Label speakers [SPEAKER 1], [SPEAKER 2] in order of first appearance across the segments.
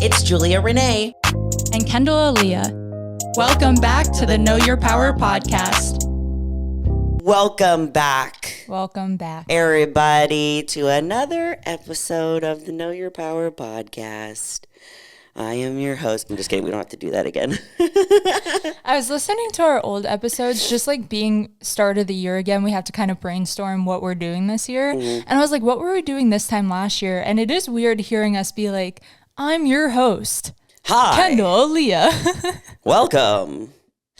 [SPEAKER 1] It's Julia Renee.
[SPEAKER 2] And Kendall Aaliyah. Welcome back to the Know Your Power podcast.
[SPEAKER 1] Welcome back.
[SPEAKER 2] Welcome back,
[SPEAKER 1] everybody, to another episode of the Know Your Power podcast. I am your host. I'm just kidding. We don't have to do that again.
[SPEAKER 2] I was listening to our old episodes, just like being start of the year again. We have to kind of brainstorm what we're doing this year. Mm-hmm. And I was like, what were we doing this time last year? And it is weird hearing us be like, I'm your host.
[SPEAKER 1] Hi.
[SPEAKER 2] Kendall Aaliyah.
[SPEAKER 1] Welcome.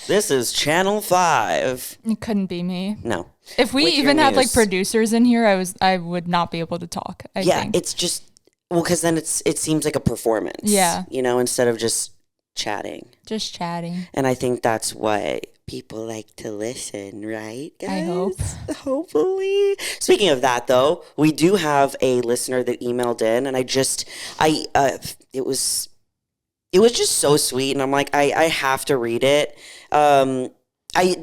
[SPEAKER 1] This is Channel 5.
[SPEAKER 2] It couldn't be me.
[SPEAKER 1] No.
[SPEAKER 2] If we even had like producers in here, I would not be able to talk. I think.
[SPEAKER 1] It's just, well, because then it seems like a performance.
[SPEAKER 2] Yeah.
[SPEAKER 1] You know, instead of just chatting.
[SPEAKER 2] Just chatting.
[SPEAKER 1] And I think that's why people like to listen, right, guys?
[SPEAKER 2] I hope.
[SPEAKER 1] Hopefully. Speaking of that, though, we do have a listener that emailed in, and it was just so sweet, and I'm like, I have to read it. I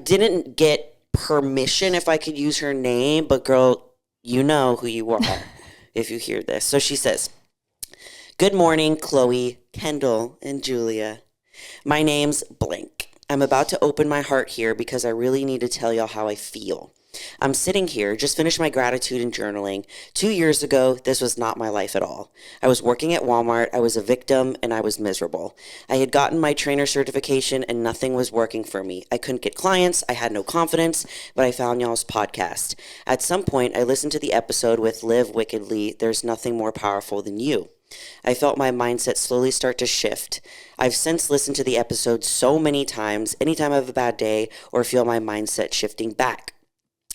[SPEAKER 1] didn't get permission if I could use her name, but girl, you know who you are if you hear this. So she says, "Good morning, Chloe, Kendall, and Julia. My name's blank. I'm about to open my heart here because I really need to tell y'all how I feel. I'm sitting here, just finished my gratitude and journaling. 2 years ago, this was not my life at all. I was working at Walmart, I was a victim, and I was miserable. I had gotten my trainer certification and nothing was working for me. I couldn't get clients, I had no confidence, but I found y'all's podcast. At some point, I listened to the episode with Live Wickedly, There's Nothing More Powerful Than You. I felt my mindset slowly start to shift. I've since listened to the episode so many times, anytime I have a bad day or feel my mindset shifting back.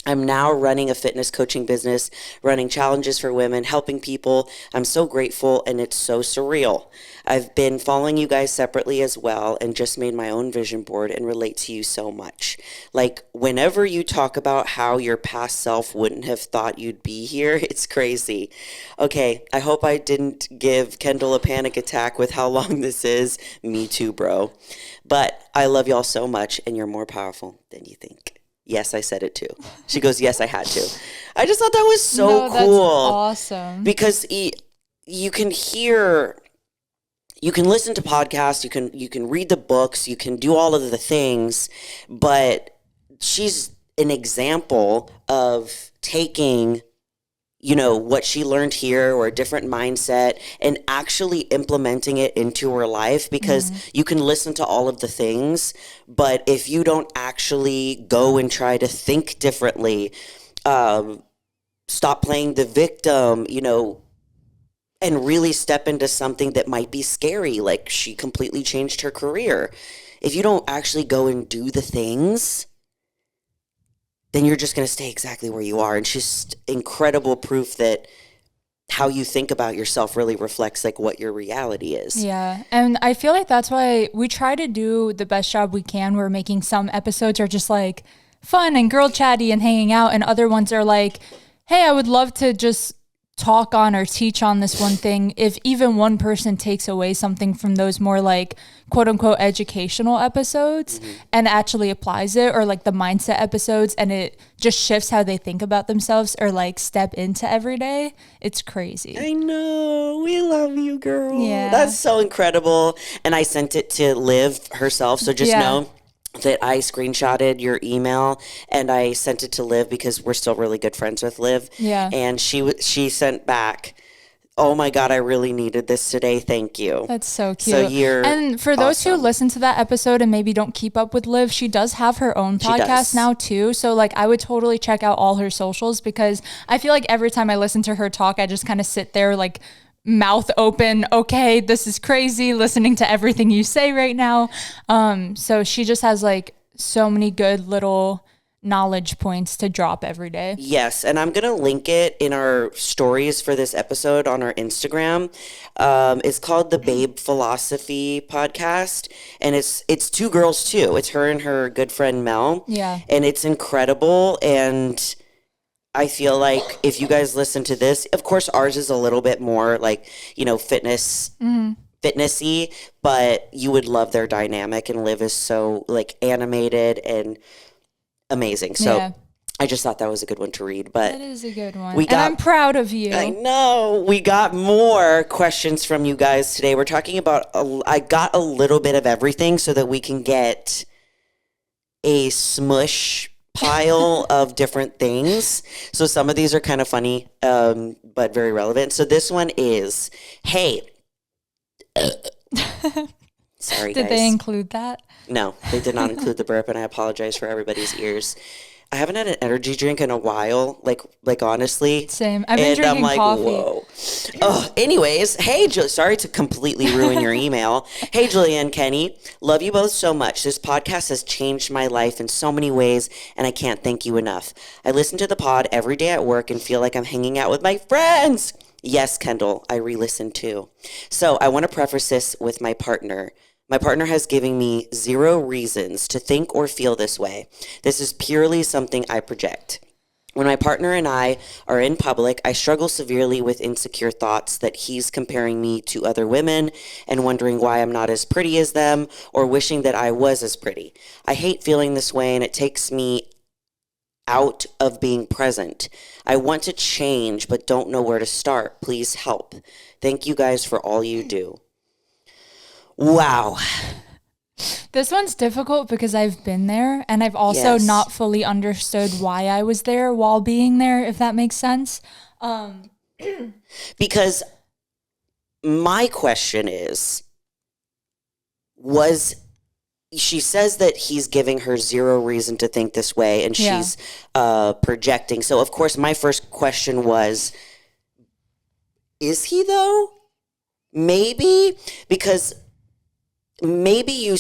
[SPEAKER 1] I'm now running a fitness coaching business, running challenges for women, helping people. I'm so grateful, and it's so surreal. I've been following you guys separately as well and just made my own vision board and relate to you so much. Like, whenever you talk about how your past self wouldn't have thought you'd be here, it's crazy. Okay, I hope I didn't give Kendall a panic attack with how long this is. Me too, bro. But I love y'all so much, and you're more powerful than you think." Yes, I said it too. She goes, yes, I had to. I just thought that was so cool. That's
[SPEAKER 2] awesome.
[SPEAKER 1] Because you can hear, you can listen to podcasts, you can read the books, you can do all of the things, but she's an example of taking, you know, what she learned here or a different mindset and actually implementing it into her life, because you can listen to all of the things, but if you don't actually go and try to think differently, stop playing the victim, you know, and really step into something that might be scary, like she completely changed her career. If you don't actually go and do the things, then you're just going to stay exactly where you are. And she's incredible proof that how you think about yourself really reflects like what your reality is.
[SPEAKER 2] Yeah. And I feel like that's why we try to do the best job we can. We're making some episodes are just like fun and girl chatty and hanging out. And other ones are like, hey, I would love to just talk on or teach on this one thing. If even one person takes away something from those more like quote unquote educational episodes and actually applies it, or like the mindset episodes, and it just shifts how they think about themselves or like step into every day, it's crazy.
[SPEAKER 1] I know. We love you, girl.
[SPEAKER 2] Yeah.
[SPEAKER 1] That's so incredible. And I sent it to Liv herself. So just know that I screenshotted your email and I sent it to Liv because we're still really good friends with Liv.
[SPEAKER 2] Yeah.
[SPEAKER 1] And she sent back, "Oh my God, I really needed this today. Thank you."
[SPEAKER 2] That's so cute.
[SPEAKER 1] So you're
[SPEAKER 2] And for those who listen to that episode and maybe don't keep up with Liv, she does have her own podcast now too. So like I would totally check out all her socials, because I feel like every time I listen to her talk, I just kind of sit there like mouth open. Okay, this is crazy listening to everything you say right now. So she just has like so many good little knowledge points to drop every day.
[SPEAKER 1] Yes, and I'm going to link it in our stories for this episode on our Instagram. It's called the Babe Philosophy Podcast, and it's two girls too. It's her and her good friend Mel.
[SPEAKER 2] Yeah.
[SPEAKER 1] And it's incredible, and I feel like if you guys listen to this, of course ours is a little bit more like, you know, fitnessy, but you would love their dynamic, and Liv is so like animated and amazing. So I just thought that was a good one to read. But
[SPEAKER 2] That is a good one.
[SPEAKER 1] we
[SPEAKER 2] And
[SPEAKER 1] got
[SPEAKER 2] I'm proud of you.
[SPEAKER 1] I know. We got more questions from you guys today. We're talking about, I got a little bit of everything so that we can get a smush pile of different things. So some of these are kind of funny, but very relevant. So this one is, hey, sorry,
[SPEAKER 2] Did
[SPEAKER 1] guys.
[SPEAKER 2] they include that?
[SPEAKER 1] No, they did not include the burp, and I apologize for everybody's ears. I haven't had an energy drink in a while, like honestly.
[SPEAKER 2] Same. I've been
[SPEAKER 1] And I'm
[SPEAKER 2] drinking
[SPEAKER 1] like,
[SPEAKER 2] coffee.
[SPEAKER 1] whoa. Oh, anyways, hey, sorry to completely ruin your email. Hey, Julia and Kenny, love you both so much. This podcast has changed my life in so many ways, and I can't thank you enough. I listen to the pod every day at work and feel like I'm hanging out with my friends. Yes, Kendall, I re-listen too. So I want to preface this with my partner. My partner has given me zero reasons to think or feel this way. This is purely something I project. When my partner and I are in public, I struggle severely with insecure thoughts that he's comparing me to other women and wondering why I'm not as pretty as them or wishing that I was as pretty. I hate feeling this way and it takes me out of being present. I want to change but don't know where to start. Please help. Thank you guys for all you do. Wow.
[SPEAKER 2] This one's difficult because I've been there and I've also
[SPEAKER 1] Yes.
[SPEAKER 2] not fully understood why I was there while being there, if that makes sense.
[SPEAKER 1] Because my question is, she says that he's giving her zero reason to think this way and
[SPEAKER 2] Yeah.
[SPEAKER 1] she's projecting. So, of course, my first question was, is he though? Maybe because maybe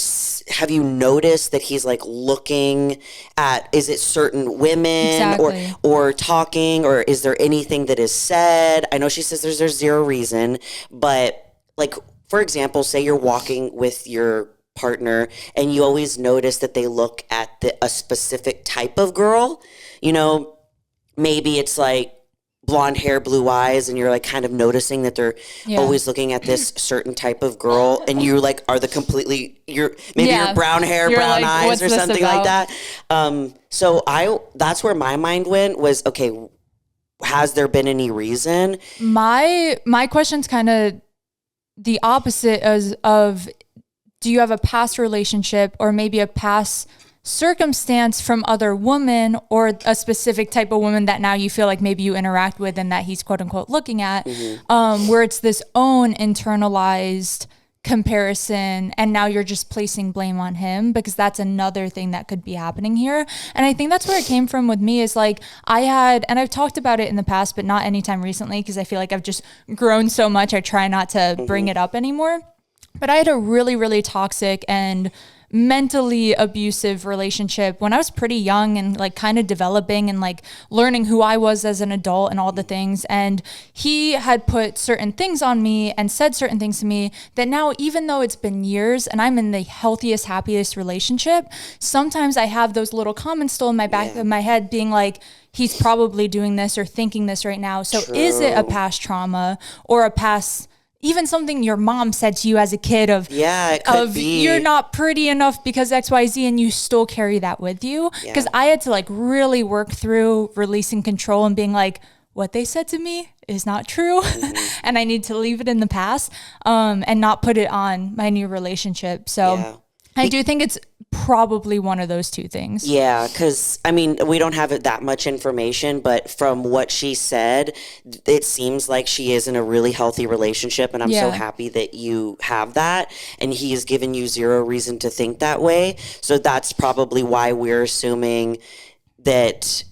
[SPEAKER 1] have you noticed that he's like looking at, is it certain women
[SPEAKER 2] Exactly.
[SPEAKER 1] or talking, or is there anything that is said? I know she says there's zero reason, but like, for example, say you're walking with your partner and you always notice that they look at a specific type of girl, maybe it's like blonde hair, blue eyes, and you're like kind of noticing that they're
[SPEAKER 2] Yeah.
[SPEAKER 1] always looking at this certain type of girl, and you like are you're
[SPEAKER 2] Yeah.
[SPEAKER 1] brown hair,
[SPEAKER 2] You're
[SPEAKER 1] brown
[SPEAKER 2] like,
[SPEAKER 1] eyes,
[SPEAKER 2] what's
[SPEAKER 1] or
[SPEAKER 2] this
[SPEAKER 1] something like
[SPEAKER 2] about?
[SPEAKER 1] that. So that's where my mind went, was okay, has there been any reason?
[SPEAKER 2] My question's kind of the opposite of do you have a past relationship or maybe a past circumstance from other women or a specific type of woman that now you feel like maybe you interact with and that he's quote unquote looking at, where it's this own internalized comparison and now you're just placing blame on him, because that's another thing that could be happening here. And I think that's where it came from with me, is like and I've talked about it in the past, but not anytime recently, because I feel like I've just grown so much. I try not to bring it up anymore. But I had a really, really toxic and mentally abusive relationship when I was pretty young and like kind of developing and like learning who I was as an adult and all the things. And he had put certain things on me and said certain things to me that now, even though it's been years and I'm in the healthiest, happiest relationship, sometimes I have those little comments still in my back of my head being like, he's probably doing this or thinking this right now. So is it a past trauma or a past, even something your mom said to you as a kid
[SPEAKER 1] It could be.
[SPEAKER 2] you're not pretty enough because XYZ, and you still carry that with you? Because I had to like really work through releasing control and being like, what they said to me is not true. And I need to leave it in the past and not put it on my new relationship. So I do think it's probably one of those two things.
[SPEAKER 1] Yeah, because I mean, we don't have that much information, but from what she said, it seems like she is in a really healthy relationship, and I'm so happy that you have that, and he has given you zero reason to think that way. So that's probably why we're assuming that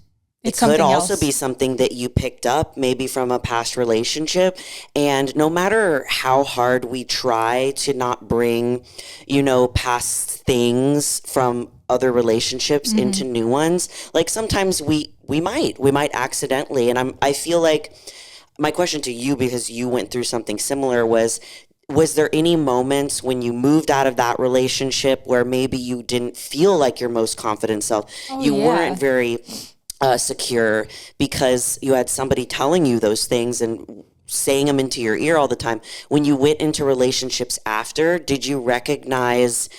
[SPEAKER 1] it could also be something that you picked up maybe from a past relationship. And no matter how hard we try to not bring, past things from other relationships into new ones, like sometimes we might accidentally. And I feel like my question to you, because you went through something similar, was there any moments when you moved out of that relationship where maybe you didn't feel like your most confident self? You weren't very secure because you had somebody telling you those things and saying them into your ear all the time. When you went into relationships after, did you recognize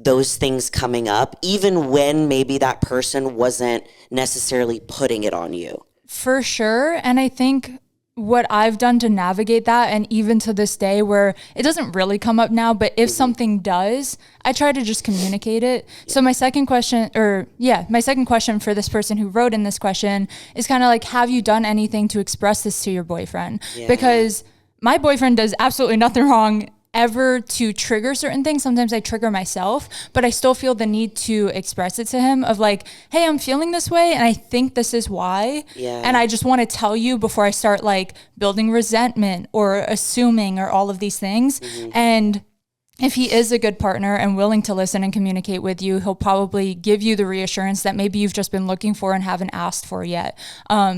[SPEAKER 1] those things coming up, even when maybe that person wasn't necessarily putting it on you.
[SPEAKER 2] For sure. And I think what I've done to navigate that, and even to this day where it doesn't really come up now, but if something does, I try to just communicate it. So my second question for this person who wrote in this question is kind of like, have you done anything to express this to your boyfriend?
[SPEAKER 1] Yeah.
[SPEAKER 2] Because my boyfriend does absolutely nothing wrong ever to trigger certain things. Sometimes I trigger myself, but I still feel the need to express it to him of like, hey, I'm feeling this way and I think this is why.
[SPEAKER 1] Yeah.
[SPEAKER 2] And I just want to tell you before I start like building resentment or assuming or all of these things. And if he is a good partner and willing to listen and communicate with you, he'll probably give you the reassurance that maybe you've just been looking for and haven't asked for yet.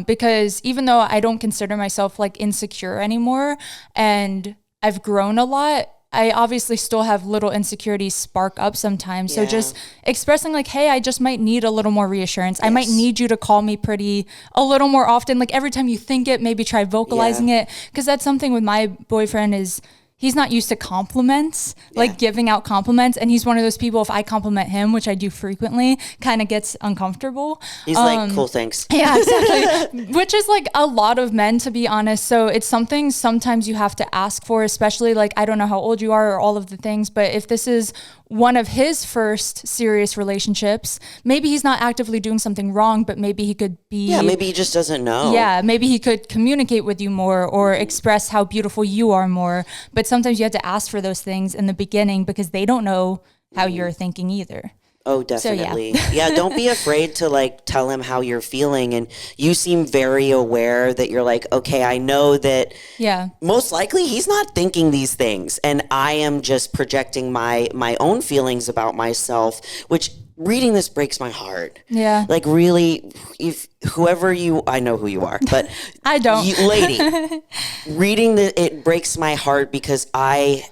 [SPEAKER 2] Because even though I don't consider myself like insecure anymore, and I've grown a lot, I obviously still have little insecurities spark up sometimes. So just expressing like, hey, I just might need a little more reassurance. I might need you to call me pretty a little more often. Like every time you think it, maybe try vocalizing it. Because that's something with my boyfriend is he's not used to compliments, like giving out compliments. And he's one of those people, if I compliment him, which I do frequently, kind of gets uncomfortable.
[SPEAKER 1] He's like, cool, thanks.
[SPEAKER 2] Yeah, exactly. Which is like a lot of men, to be honest. So it's something sometimes you have to ask for, especially like, I don't know how old you are or all of the things, but if this is one of his first serious relationships, maybe he's not actively doing something wrong, but maybe he could be.
[SPEAKER 1] Yeah, maybe he just doesn't know.
[SPEAKER 2] Yeah, maybe he could communicate with you more or express how beautiful you are more. But sometimes you have to ask for those things in the beginning because they don't know how you're thinking either.
[SPEAKER 1] Oh, definitely. So, yeah, don't be afraid to like tell him how you're feeling. And you seem very aware that you're like, okay, I know that most likely he's not thinking these things. And I am just projecting my own feelings about myself, which reading this breaks my heart. Yeah. Like really, if whoever you, I know who you are, but
[SPEAKER 2] I don't.
[SPEAKER 1] Lady, reading it breaks my heart because I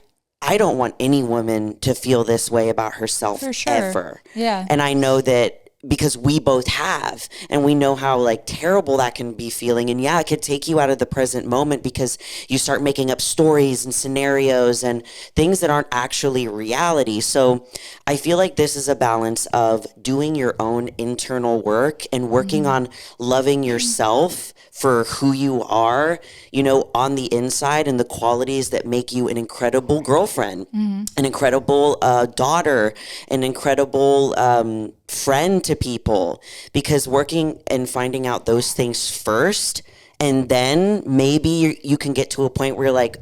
[SPEAKER 1] don't want any woman to feel this way about herself ever. Yeah. And I know that because we both have, and we know how like terrible that can be feeling. And yeah, it could take you out of the present moment because you start making up stories and scenarios and things that aren't actually reality. So I feel like this is a balance of doing your own internal work and working on loving yourself for who you are, you know, on the inside, and the qualities that make you an incredible girlfriend, an incredible daughter, an incredible friend to people, because working and finding out those things first, and then maybe you can get to a point where you're like,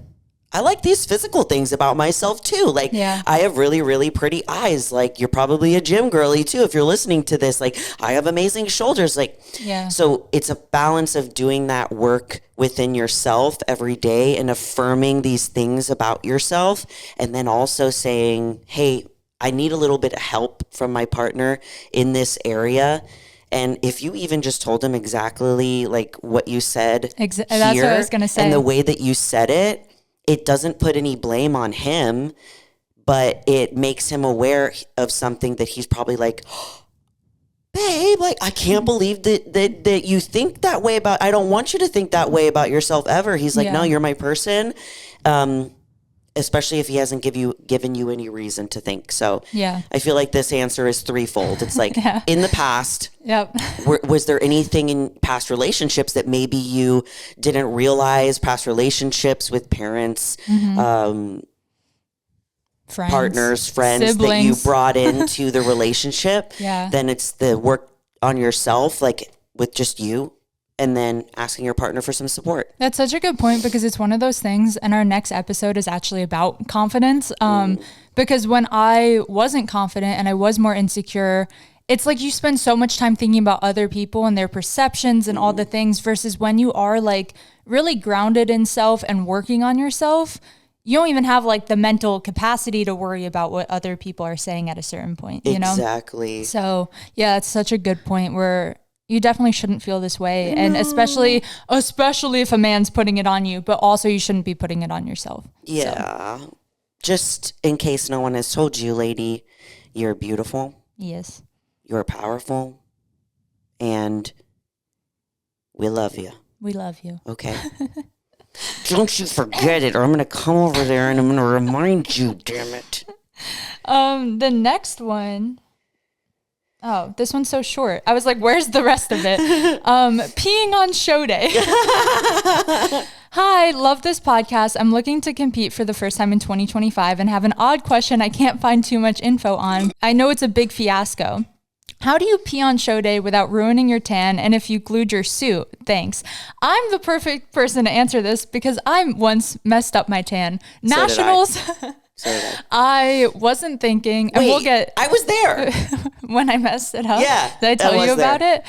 [SPEAKER 1] I like these physical things about myself too. Like I have really, really pretty eyes. Like you're probably a gym girly too. If you're listening to this, like I have amazing shoulders. Like, so it's a balance of doing that work within yourself every day and affirming these things about yourself. And then also saying, hey, I need a little bit of help from my partner in this area. And if you even just told him exactly like what you said,
[SPEAKER 2] that's what I was going to say.
[SPEAKER 1] And the way that you said it, it doesn't put any blame on him, but it makes him aware of something that he's probably like, babe, like, I can't believe that you think that way about, I don't want you to think that way about yourself ever. He's like, no, you're my person. Especially if he hasn't given you any reason to think. So I feel like this answer is threefold. It's like in the past, was there anything in past relationships that maybe you didn't realize, past relationships with parents, friends, partners, friends, siblings, that you brought into the relationship? Then it's the work on yourself, like with just you. And then asking your partner for some support.
[SPEAKER 2] That's such a good point, because it's one of those things, and our next episode is actually about confidence. Because when I wasn't confident and I was more insecure, it's like you spend so much time thinking about other people and their perceptions and all the things, versus when you are like really grounded in self and working on yourself, you don't even have like the mental capacity to worry about what other people are saying at a certain point, you know?
[SPEAKER 1] Exactly.
[SPEAKER 2] So yeah, it's such a good point where you definitely shouldn't feel this way. And especially if a man's putting it on you, but also you shouldn't be putting it on yourself.
[SPEAKER 1] Yeah. So. Just in case no one has told you, lady, you're beautiful.
[SPEAKER 2] Yes.
[SPEAKER 1] You're powerful. And we love you.
[SPEAKER 2] We love you.
[SPEAKER 1] Okay. Don't you forget it, or I'm going to come over there and I'm going to remind you, damn it.
[SPEAKER 2] The next one. Oh, this one's so short. I was like, where's the rest of it? Peeing on showday. Hi, love this podcast. I'm looking to compete for the first time in 2025 and have an odd question I can't find too much info on. I know it's a big fiasco. How do you pee on showday without ruining your tan, and if you glued your suit? Thanks. I'm the perfect person to answer this because I once messed up my tan. Nationals. I wasn't thinking, and we'll get.
[SPEAKER 1] I was there
[SPEAKER 2] when I messed it up.
[SPEAKER 1] Yeah,
[SPEAKER 2] did I tell you about it?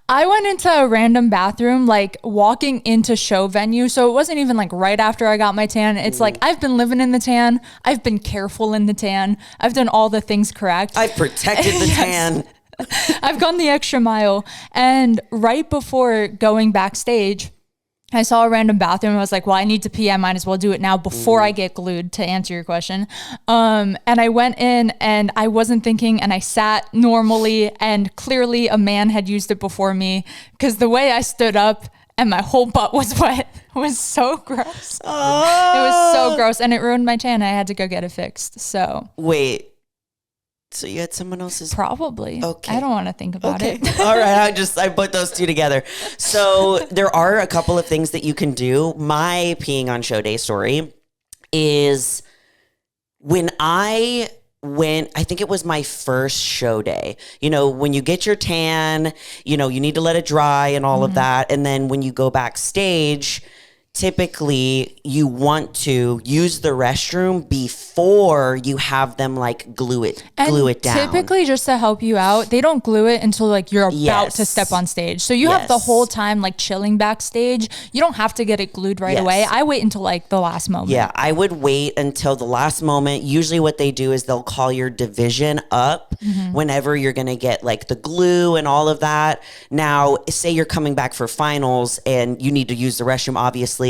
[SPEAKER 2] I went into a random bathroom, like walking into show venue. So it wasn't even like right after I got my tan. It's like I've been living in the tan. I've been careful in the tan. I've done all the things correct.
[SPEAKER 1] I've protected the tan.
[SPEAKER 2] I've gone the extra mile. And right before going backstage, I saw a random bathroom. I was like, well, I need to pee. I might as well do it now before I get glued, to answer your question. And I went in and I wasn't thinking, and I sat normally, and clearly a man had used it before me, because the way I stood up and my whole butt was wet was so gross. Oh. It was so gross, and it ruined my tan. I had to go get it fixed. So
[SPEAKER 1] wait. So you had someone else's?
[SPEAKER 2] Probably.
[SPEAKER 1] Okay.
[SPEAKER 2] I don't want to think about it.
[SPEAKER 1] All right. I put those two together. So there are a couple of things that you can do. My peeing on show day story is when I went, I think it was my first show day. You know, when you get your tan, you know, you need to let it dry and all of that. And then when you go backstage, typically you want to use the restroom before you have them like glue it down.
[SPEAKER 2] Typically, just to help you out, they don't glue it until like you're about to step on stage. So you have the whole time like chilling backstage. You don't have to get it glued right away. I wait until like the last moment.
[SPEAKER 1] Yeah, I would wait until the last moment. Usually what they do is they'll call your division up whenever you're going to get like the glue and all of that. Now, say you're coming back for finals and you need to use the restroom, obviously.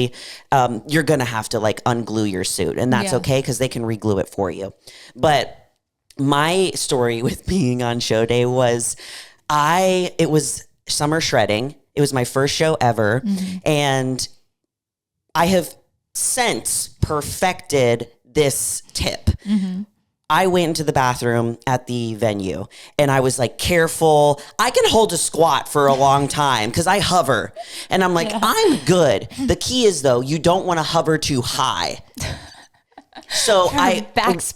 [SPEAKER 1] You're going to have to like unglue your suit, and that's okay because they can reglue it for you. But my story with being on show day was it was summer shredding. It was my first show ever. And I have since perfected this tip. I went into the bathroom at the venue and I was like, careful. I can hold a squat for a long time because I hover and I'm like, I'm good. The key is though, you don't want to hover too high. So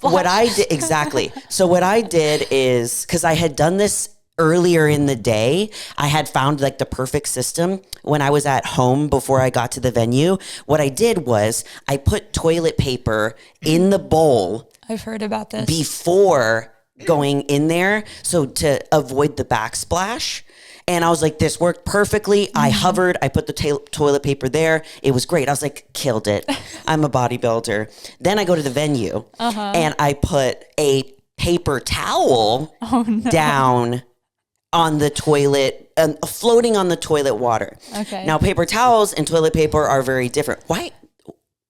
[SPEAKER 1] what I did exactly. So what I did is, because I had done this earlier in the day, I had found like the perfect system when I was at home before I got to the venue. What I did was I put toilet paper in the bowl.
[SPEAKER 2] I've heard about this.
[SPEAKER 1] Before going in there, so to avoid the backsplash. And I was like, this worked perfectly. I hovered. I put the toilet paper there. It was great. I was like, killed it. I'm a bodybuilder. Then I go to the venue and I put a paper towel down on the toilet, floating on the toilet water. Okay. Now, paper towels and toilet paper are very different. Why?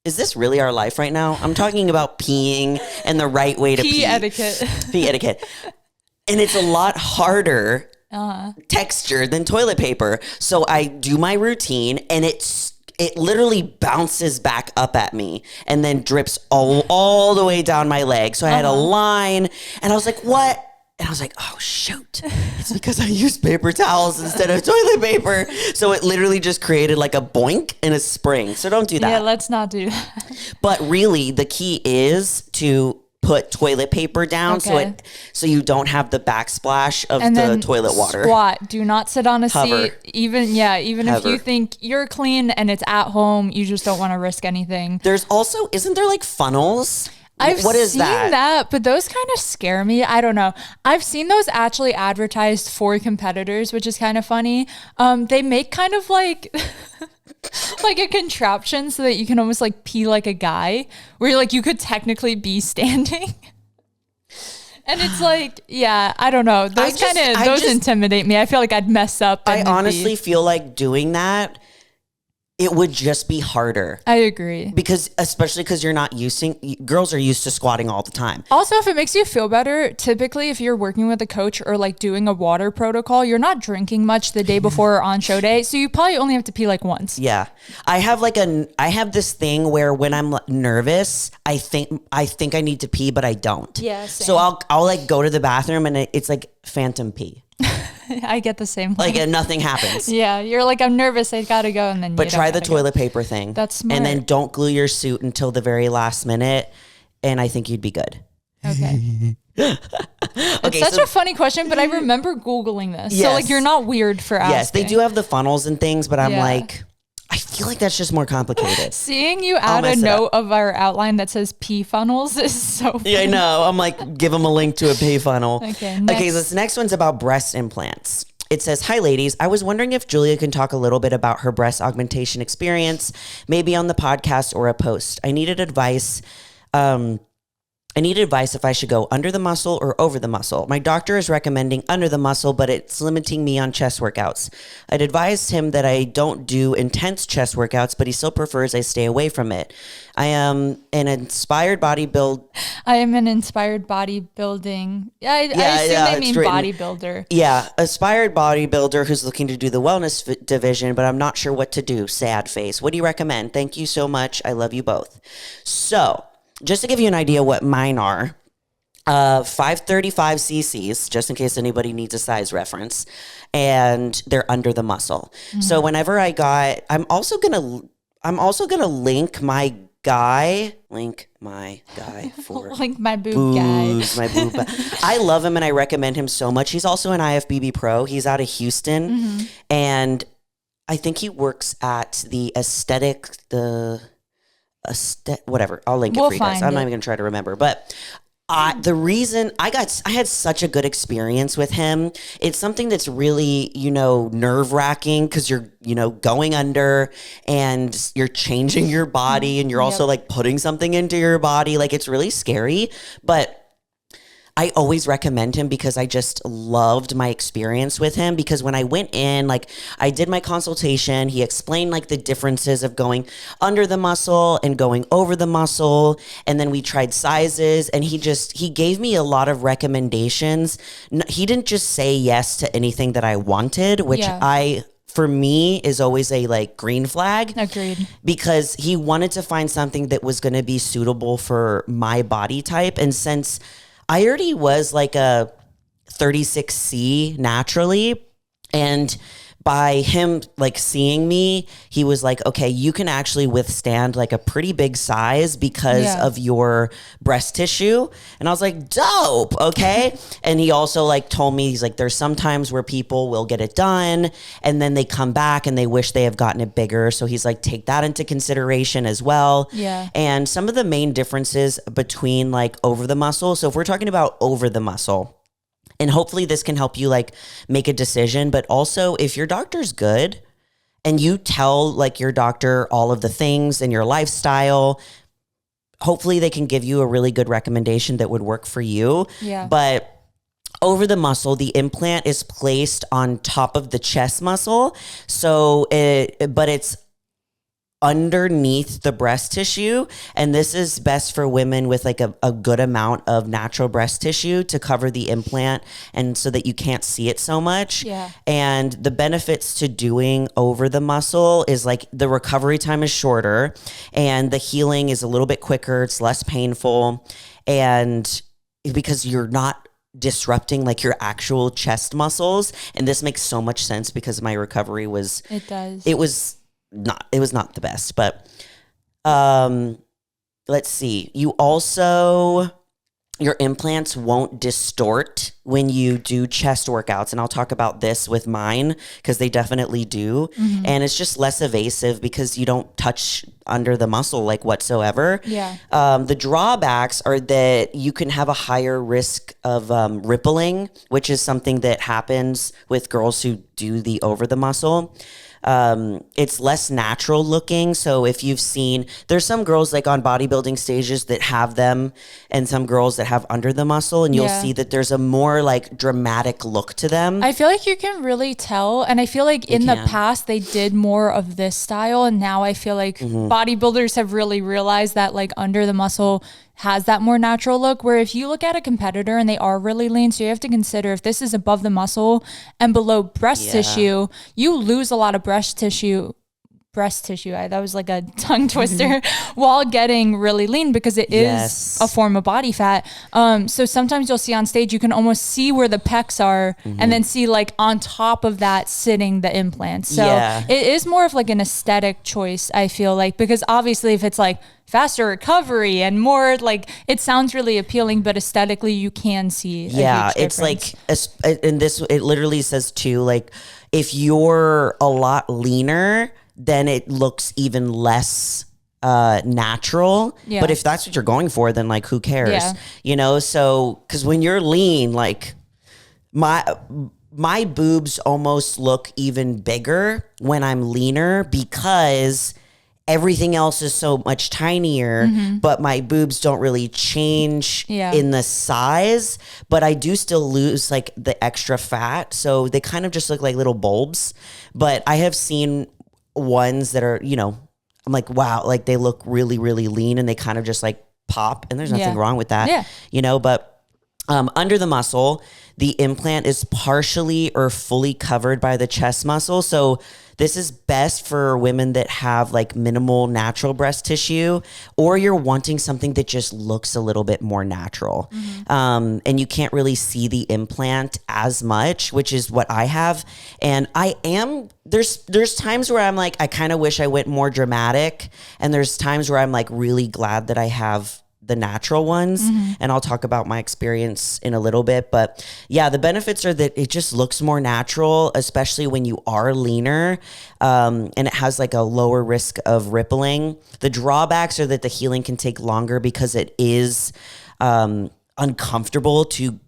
[SPEAKER 1] Is this really our life right now? I'm talking about peeing and the right way to pee.
[SPEAKER 2] Pee etiquette.
[SPEAKER 1] Pee etiquette. And it's a lot harder texture than toilet paper. So I do my routine and it literally bounces back up at me and then drips all the way down my leg. So I had a line and I was like, what? And I was like, oh, shoot. It's because I used paper towels instead of toilet paper. So it literally just created like a boink and a spring. So don't do that.
[SPEAKER 2] Yeah, let's not do that.
[SPEAKER 1] But really, the key is to put toilet paper down so you don't have the backsplash of the toilet water.
[SPEAKER 2] Squat. Do not sit on a seat. Even if you think you're clean and it's at home, you just don't want to risk anything.
[SPEAKER 1] There's also, isn't there like funnels?
[SPEAKER 2] What is seen that, but those kind of scare me. I don't know. I've seen those actually advertised for competitors, which is kind of funny. They make kind of like like a contraption so that you can almost like pee like a guy, where like you could technically be standing. And it's like, yeah, I don't know. Those intimidate me. I feel like I'd mess up.
[SPEAKER 1] I honestly feel like doing that it would just be harder.
[SPEAKER 2] I agree.
[SPEAKER 1] Because especially because you're not girls are used to squatting all the time.
[SPEAKER 2] Also, if it makes you feel better, typically if you're working with a coach or like doing a water protocol, you're not drinking much the day before or on show day. So you probably only have to pee like once.
[SPEAKER 1] Yeah. I have this thing where when I'm nervous, I think I need to pee, but I don't.
[SPEAKER 2] Yeah, same.
[SPEAKER 1] So I'll like go to the bathroom and it's like phantom pee.
[SPEAKER 2] I get the same way.
[SPEAKER 1] Like and nothing happens.
[SPEAKER 2] Yeah, you're like, I'm nervous, I gotta go, and then
[SPEAKER 1] But try the toilet paper thing.
[SPEAKER 2] That's smart.
[SPEAKER 1] And then don't glue your suit until the very last minute, and I think you'd be good.
[SPEAKER 2] Okay. It's such a funny question, but I remember Googling this.
[SPEAKER 1] Yes.
[SPEAKER 2] So like you're not weird for asking.
[SPEAKER 1] Yes, they do have the funnels and things, but I'm
[SPEAKER 2] Yeah.
[SPEAKER 1] like, I feel like that's just more complicated.
[SPEAKER 2] Seeing you add a note of our outline that says pee funnels is so funny.
[SPEAKER 1] Yeah, I know. I'm like, give them a link to a pay funnel.
[SPEAKER 2] Okay,
[SPEAKER 1] Okay, so this next one's about breast implants. It says, "Hi, ladies. I was wondering if Julia can talk a little bit about her breast augmentation experience, maybe on the podcast or a post. I needed advice. I need advice if I should go under the muscle or over the muscle. My doctor is recommending under the muscle, but it's limiting me on chest workouts. I'd advised him that I don't do intense chest workouts, but he still prefers I stay away from it. I am an inspired bodybuilding.
[SPEAKER 2] I assume they mean bodybuilder.
[SPEAKER 1] Yeah, aspired bodybuilder who's looking to do the wellness division, but I'm not sure what to do. Sad face. What do you recommend? Thank you so much. I love you both." So, just to give you an idea what mine are, 535 cc's, just in case anybody needs a size reference, and they're under the muscle. Mm-hmm. So whenever I'm also gonna link my guy for
[SPEAKER 2] link my boob guy.
[SPEAKER 1] My boob. I love him and I recommend him so much. He's also an IFBB pro. He's out of Houston, mm-hmm. and I think he works at the whatever. I'll link it for you guys. I'm not even gonna try to remember, but the reason I had such a good experience with him, it's something that's really, nerve wracking because you're, going under and you're changing your body and you're also like putting something into your body. Like it's really scary, but I always recommend him because I just loved my experience with him, because when I went in, like I did my consultation, he explained like the differences of going under the muscle and going over the muscle. And then we tried sizes and he gave me a lot of recommendations. He didn't just say yes to anything that I wanted, which for me is always a like green flag.
[SPEAKER 2] Agreed.
[SPEAKER 1] Because he wanted to find something that was going to be suitable for my body type. And since I already was like a 36C naturally, and by him like seeing me, he was like, okay, you can actually withstand like a pretty big size because of your breast tissue. And I was like, dope. Okay. And he also like told me, he's like, there's some times where people will get it done and then they come back and they wish they have gotten it bigger. So he's like, take that into consideration as well.
[SPEAKER 2] Yeah.
[SPEAKER 1] And some of the main differences between like over the muscle. So if we're talking about over the muscle, and hopefully this can help you like make a decision, but also if your doctor's good and you tell like your doctor all of the things in your lifestyle, hopefully they can give you a really good recommendation that would work for you.
[SPEAKER 2] Yeah.
[SPEAKER 1] But over the muscle, the implant is placed on top of the chest muscle. But it's underneath the breast tissue, and this is best for women with like a good amount of natural breast tissue to cover the implant and so that you can't see it so much.
[SPEAKER 2] Yeah. And
[SPEAKER 1] the benefits to doing over the muscle is like the recovery time is shorter and the healing is a little bit quicker, it's less painful, and because you're not disrupting like your actual chest muscles. And this makes so much sense because my recovery was not the best, but let's see. Your implants won't distort when you do chest workouts. And I'll talk about this with mine because they definitely do. Mm-hmm. And it's just less evasive because you don't touch under the muscle like whatsoever.
[SPEAKER 2] Yeah.
[SPEAKER 1] The drawbacks are that you can have a higher risk of rippling, which is something that happens with girls who do the over the muscle. it's less natural looking. So if you've seen, there's some girls like on bodybuilding stages that have them, and some girls that have under the muscle, and you'll see that there's a more like dramatic look to them.
[SPEAKER 2] I feel like you can really tell, and I feel like in the past they did more of this style, and now I feel like bodybuilders have really realized that like under the muscle has that more natural look, where if you look at a competitor and they are really lean, so you have to consider if this is above the muscle and below breast tissue, you lose a lot of breast tissue, that was like a tongue twister, while getting really lean, because it is a form of body fat. So sometimes you'll see on stage, you can almost see where the pecs are and then see like on top of that sitting the implants. So it is more of like an aesthetic choice, I feel like, because obviously if it's like faster recovery and more like, it sounds really appealing, but aesthetically you can see a huge
[SPEAKER 1] it's
[SPEAKER 2] difference.
[SPEAKER 1] like, and this, it literally says too, like if you're a lot leaner, then it looks even less natural. But if that's what you're going for, then like who cares? You know, so because when you're lean, like my boobs almost look even bigger when I'm leaner, because everything else is so much tinier, but my boobs don't really change in the size, but I do still lose like the extra fat. So they kind of just look like little bulbs. But I have seen ones that are, you know, I'm like, wow, like they look really, really lean, and they kind of just like pop, and there's nothing wrong with that, you know, but under the muscle, the implant is partially or fully covered by the chest muscle. So this is best for women that have like minimal natural breast tissue, or you're wanting something that just looks a little bit more natural. And you can't really see the implant as much, which is what I have. And there's times where I'm like, I kind of wish I went more dramatic. And there's times where I'm like really glad that I have the natural ones. And I'll talk about my experience in a little bit, but yeah, the benefits are that it just looks more natural, especially when you are leaner, and it has like a lower risk of rippling. The drawbacks are that the healing can take longer because it is uncomfortable to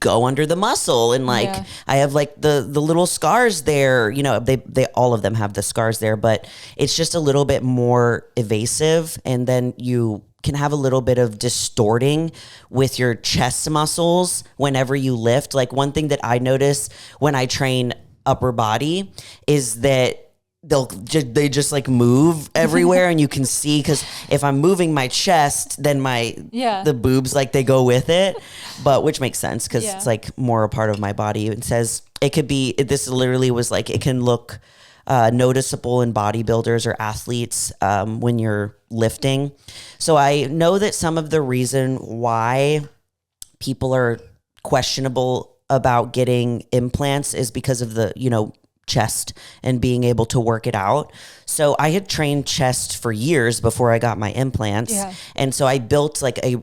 [SPEAKER 1] go under the muscle, and like I have like the little scars there, you know, they all of them have the scars there, but it's just a little bit more evasive, and then you can have a little bit of distorting with your chest muscles whenever you lift. Like one thing that I notice when I train upper body is that they just like move everywhere, and you can see, because if I'm moving my chest, then the boobs, like they go with it, but which makes sense because it's like more a part of my body. It says it could be, this literally was like, it can look noticeable in bodybuilders or athletes when you're lifting. So I know that some of the reason why people are questionable about getting implants is because of the, you know, chest and being able to work it out. So I had trained chest for years before I got my implants. And so I built like I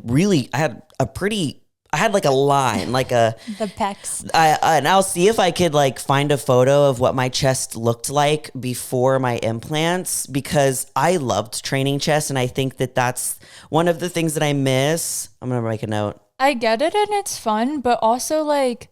[SPEAKER 1] had like a line, like the
[SPEAKER 2] pecs.
[SPEAKER 1] And I'll see if I could like find a photo of what my chest looked like before my implants, because I loved training chest. And I think that that's one of the things that I miss. I'm going to make a note.
[SPEAKER 2] I get it, and it's fun, but also like,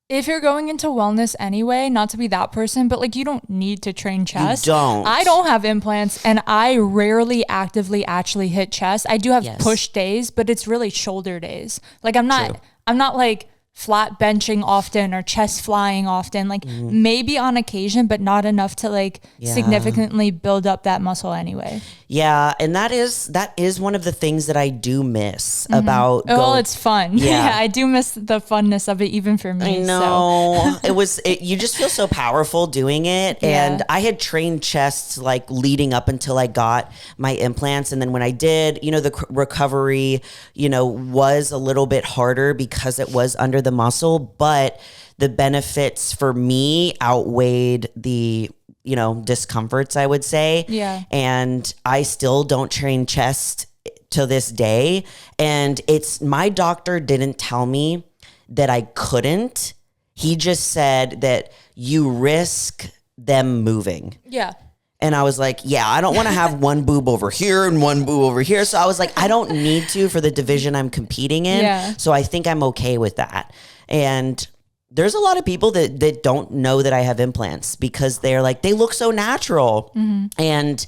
[SPEAKER 2] if you're going into wellness anyway, not to be that person, but like you don't need to train chest.
[SPEAKER 1] You don't.
[SPEAKER 2] I don't have implants, and I rarely actively actually hit chest. I do have push days, but it's really shoulder days. Like I'm not like flat benching often or chest flying often, like maybe on occasion, but not enough to like significantly build up that muscle anyway.
[SPEAKER 1] Yeah. And that is one of the things that I do miss about
[SPEAKER 2] it's fun. Yeah. I do miss the funness of it, even for me.
[SPEAKER 1] I know. You just feel so powerful doing it. And I had trained chest like leading up until I got my implants. And then when I did, you know, the recovery, you know, was a little bit harder because it was under the muscle, but the benefits for me outweighed the, you know, discomforts, I would say.
[SPEAKER 2] Yeah.
[SPEAKER 1] And I still don't train chest to this day. And my doctor didn't tell me that I couldn't. He just said that you risk them moving.
[SPEAKER 2] Yeah.
[SPEAKER 1] And I was like, yeah, I don't want to have one boob over here and one boob over here. So I was like, I don't need to for the division I'm competing in. Yeah. So I think I'm okay with that. And there's a lot of people that don't know that I have implants because they're like, they look so natural. And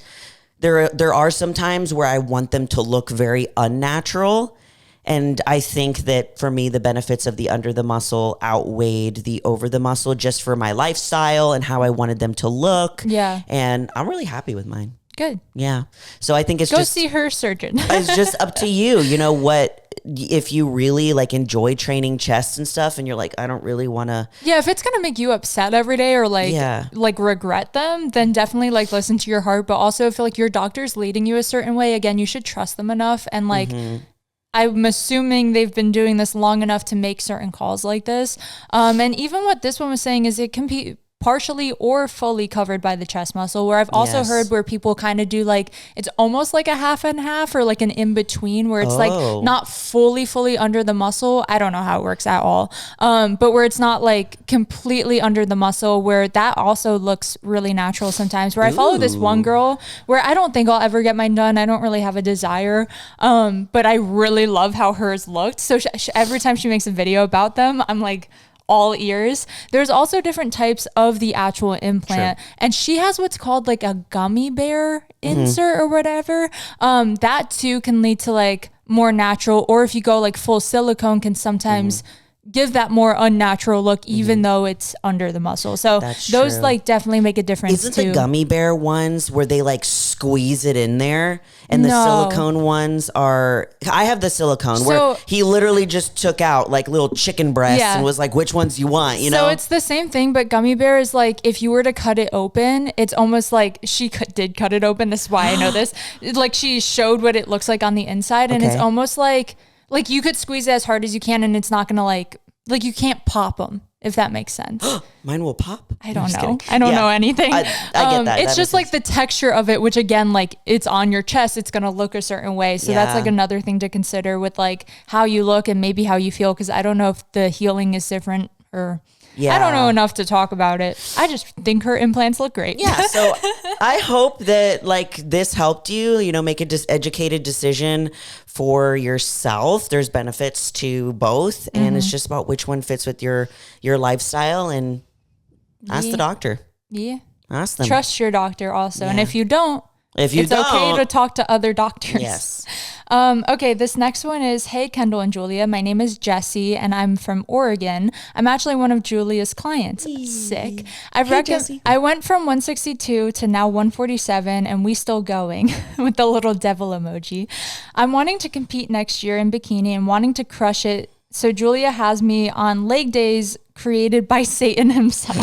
[SPEAKER 1] there are some times where I want them to look very unnatural. And I think that for me, the benefits of the under the muscle outweighed the over the muscle just for my lifestyle and how I wanted them to look.
[SPEAKER 2] Yeah.
[SPEAKER 1] And I'm really happy with mine.
[SPEAKER 2] Good.
[SPEAKER 1] Yeah. So I think it's
[SPEAKER 2] Go
[SPEAKER 1] just
[SPEAKER 2] see her surgeon.
[SPEAKER 1] it's just up to you. You know what? If you really like enjoy training chest and stuff and you're like, I don't really want to.
[SPEAKER 2] Yeah, if it's going to make you upset every day or like regret them, then definitely like listen to your heart. But also if like your doctor's leading you a certain way, again, you should trust them enough. And like, I'm assuming they've been doing this long enough to make certain calls like this. And even what this one was saying is it can be partially or fully covered by the chest muscle, where I've also heard where people kind of do like, it's almost like a half and half or like an in between where it's like not fully under the muscle. I don't know how it works at all. But where it's not like completely under the muscle, where that also looks really natural sometimes, where I follow this one girl where I don't think I'll ever get mine done. I don't really have a desire. But I really love how hers looked. So every time she makes a video about them, I'm like, all ears. There's also different types of the actual implant. And she has what's called like a gummy bear insert or whatever. That too can lead to like more natural, or if you go like full silicone, can sometimes give that more unnatural look, even though it's under the muscle. So those like definitely make a difference.
[SPEAKER 1] Isn't the gummy bear ones where they like squeeze it in there, and the silicone ones are, I have the silicone where he literally just took out like little chicken breasts and was like, which ones you want, you know?
[SPEAKER 2] So it's the same thing, but gummy bear is like, if you were to cut it open, it's almost like did cut it open. This is why I know this. It's like she showed what it looks like on the inside, and it's almost like you could squeeze it as hard as you can, and it's not gonna like you can't pop them, if that makes sense.
[SPEAKER 1] Mine will pop.
[SPEAKER 2] I don't know. I don't know anything.
[SPEAKER 1] I get that.
[SPEAKER 2] It's just like the texture of it, which again, like it's on your chest, it's going to look a certain way. So that's like another thing to consider with like how you look and maybe how you feel. Cause I don't know if the healing is different or I don't know enough to talk about it. I just think her implants look great.
[SPEAKER 1] Yeah. So I hope that like this helped you, you know, make a educated decision for yourself. There's benefits to both, and it's just about which one fits with your lifestyle, and ask the doctor. Yeah. Ask them.
[SPEAKER 2] Trust your doctor also. And if you don't, it's okay to talk to other doctors.
[SPEAKER 1] Yes.
[SPEAKER 2] Okay, this next one is, hey, Kendall and Julia. My name is Jessie, and I'm from Oregon. I'm actually one of Julia's clients. Sick. I went from 162 to now 147, and we still going with the little devil emoji. I'm wanting to compete next year in bikini and wanting to crush it. So Julia has me on leg days created by Satan himself.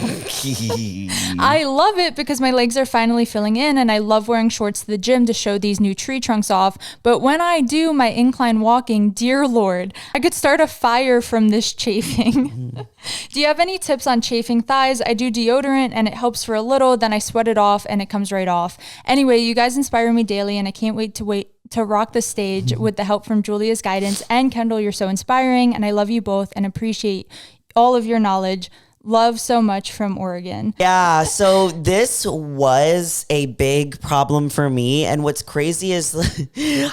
[SPEAKER 2] I love it because my legs are finally filling in, and I love wearing shorts to the gym to show these new tree trunks off. But when I do my incline walking, dear Lord, I could start a fire from this chafing. Do you have any tips on chafing thighs? I do deodorant and it helps for a little, then I sweat it off and it comes right off. Anyway, you guys inspire me daily, and I can't wait to rock the stage with the help from Julia's guidance. And Kendall, you're so inspiring, and I love you both and appreciate all of your knowledge. Love so much, from Oregon.
[SPEAKER 1] Yeah, so this was a big problem for me. And what's crazy is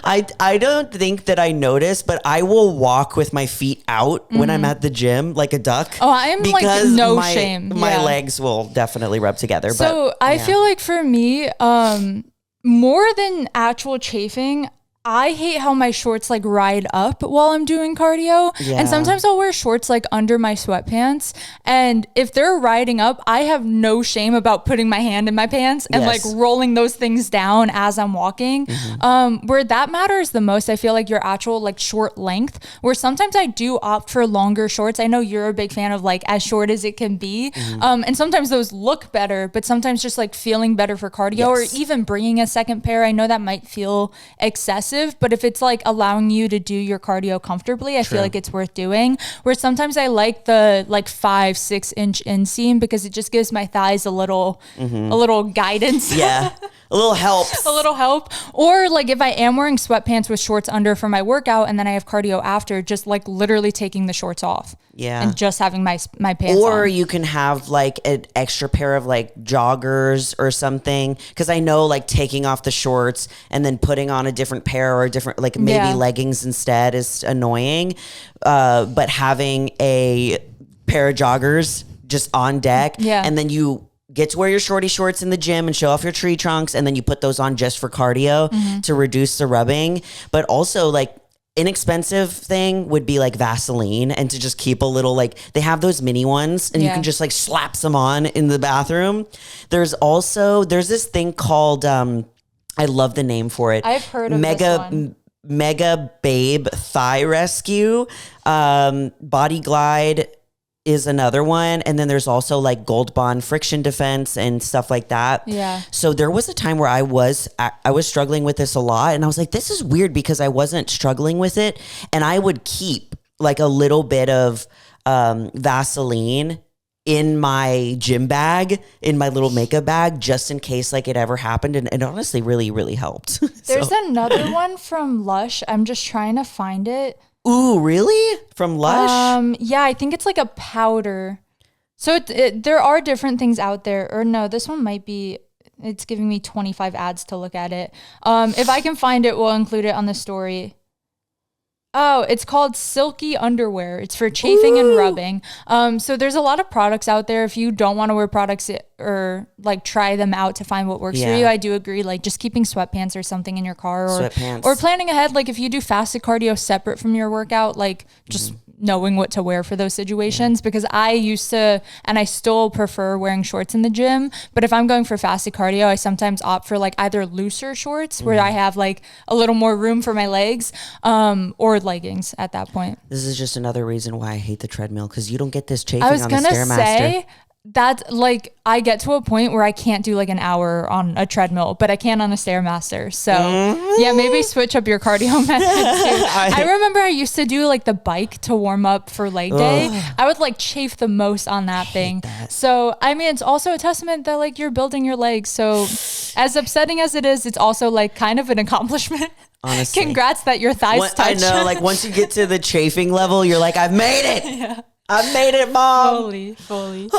[SPEAKER 1] I don't think that I noticed, but I will walk with my feet out when I'm at the gym like a duck.
[SPEAKER 2] Oh, I'm like no shame.
[SPEAKER 1] My legs will definitely rub together.
[SPEAKER 2] So I feel like for me, more than actual chafing, I hate how my shorts like ride up while I'm doing cardio. Yeah. And sometimes I'll wear shorts like under my sweatpants. And if they're riding up, I have no shame about putting my hand in my pants and like rolling those things down as I'm walking. Where that matters the most, I feel like your actual like short length, where sometimes I do opt for longer shorts. I know you're a big fan of like as short as it can be. And sometimes those look better, but sometimes just like feeling better for cardio or even bringing a second pair. I know that might feel excessive, but if it's like allowing you to do your cardio comfortably, I feel like it's worth doing. Where sometimes I like the like 5-6 inch inseam because it just gives my thighs a little guidance.
[SPEAKER 1] Yeah. A little help.
[SPEAKER 2] A little help. Or like if I am wearing sweatpants with shorts under for my workout and then I have cardio after, just like literally taking the shorts off. Yeah. And just having my pants
[SPEAKER 1] or
[SPEAKER 2] on.
[SPEAKER 1] You can have like an extra pair of like joggers or something. Cause I know like taking off the shorts and then putting on a different pair or a different, like maybe leggings instead is annoying. But having a pair of joggers just on deck.
[SPEAKER 2] Yeah.
[SPEAKER 1] And then you get to wear your shorty shorts in the gym and show off your tree trunks. And then you put those on just for cardio to reduce the rubbing. But also like inexpensive thing would be like Vaseline, and to just keep a little, like they have those mini ones and you can just like slap some on in the bathroom. There's this thing called, I love the name for it.
[SPEAKER 2] I've heard of this one.
[SPEAKER 1] Mega Babe Thigh Rescue. Body Glide is another one. And then there's also like Gold Bond friction defense and stuff like that.
[SPEAKER 2] Yeah.
[SPEAKER 1] So there was a time where I was struggling with this a lot, and I was like, this is weird because I wasn't struggling with it. And I would keep like a little bit of Vaseline in my gym bag, in my little makeup bag, just in case like it ever happened. And it honestly really, really helped.
[SPEAKER 2] There's another one from Lush. I'm just trying to find it.
[SPEAKER 1] Ooh, really? From Lush?
[SPEAKER 2] Yeah, I think it's like a powder. So there are different things out there. Or no, this one might be, it's giving me 25 ads to look at it. If I can find it, we'll include it on the story. Oh, it's called Silky Underwear. It's for chafing and rubbing. So there's a lot of products out there. If you don't want to wear products or like try them out to find what works for you, I do agree. Like just keeping sweatpants or something in your car, or planning ahead. Like if you do fasted cardio separate from your workout, like just knowing what to wear for those situations, because I used to, and I still prefer wearing shorts in the gym, but if I'm going for fasted cardio, I sometimes opt for like either looser shorts where I have like a little more room for my legs, or leggings at that point.
[SPEAKER 1] This is just another reason why I hate the treadmill, because you don't get this chafing
[SPEAKER 2] I was
[SPEAKER 1] on the
[SPEAKER 2] gonna
[SPEAKER 1] Stairmaster.
[SPEAKER 2] say that like I get to a point where I can't do like an hour on a treadmill, but I can on a Stairmaster. So yeah, maybe switch up your cardio methods too. I remember I used to do like the bike to warm up for leg day. I would like chafe the most on that thing. So I mean, it's also a testament that like you're building your legs. So as upsetting as it is, it's also like kind of an accomplishment.
[SPEAKER 1] Honestly.
[SPEAKER 2] Congrats that your thighs touch.
[SPEAKER 1] I know, like once you get to the chafing level, you're like, I've made it. Yeah. I've made it, Mom.
[SPEAKER 2] Fully.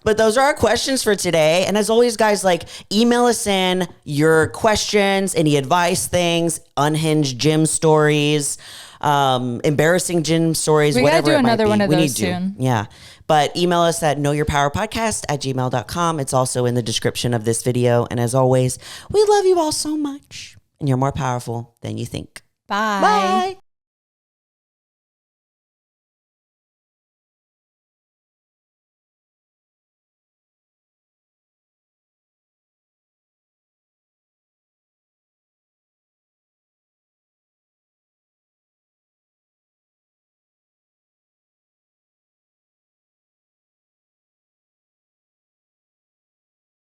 [SPEAKER 1] But those are our questions for today. And as always, guys, like email us in your questions, any advice things, unhinged gym stories, embarrassing gym stories,
[SPEAKER 2] we
[SPEAKER 1] whatever
[SPEAKER 2] gotta do
[SPEAKER 1] it might
[SPEAKER 2] another
[SPEAKER 1] be.
[SPEAKER 2] one of
[SPEAKER 1] We
[SPEAKER 2] those
[SPEAKER 1] need
[SPEAKER 2] soon.
[SPEAKER 1] to. Yeah. But email us at knowyourpowerpodcast@gmail.com. It's also in the description of this video. And as always, we love you all so much. And you're more powerful than you think.
[SPEAKER 2] Bye.
[SPEAKER 1] Bye.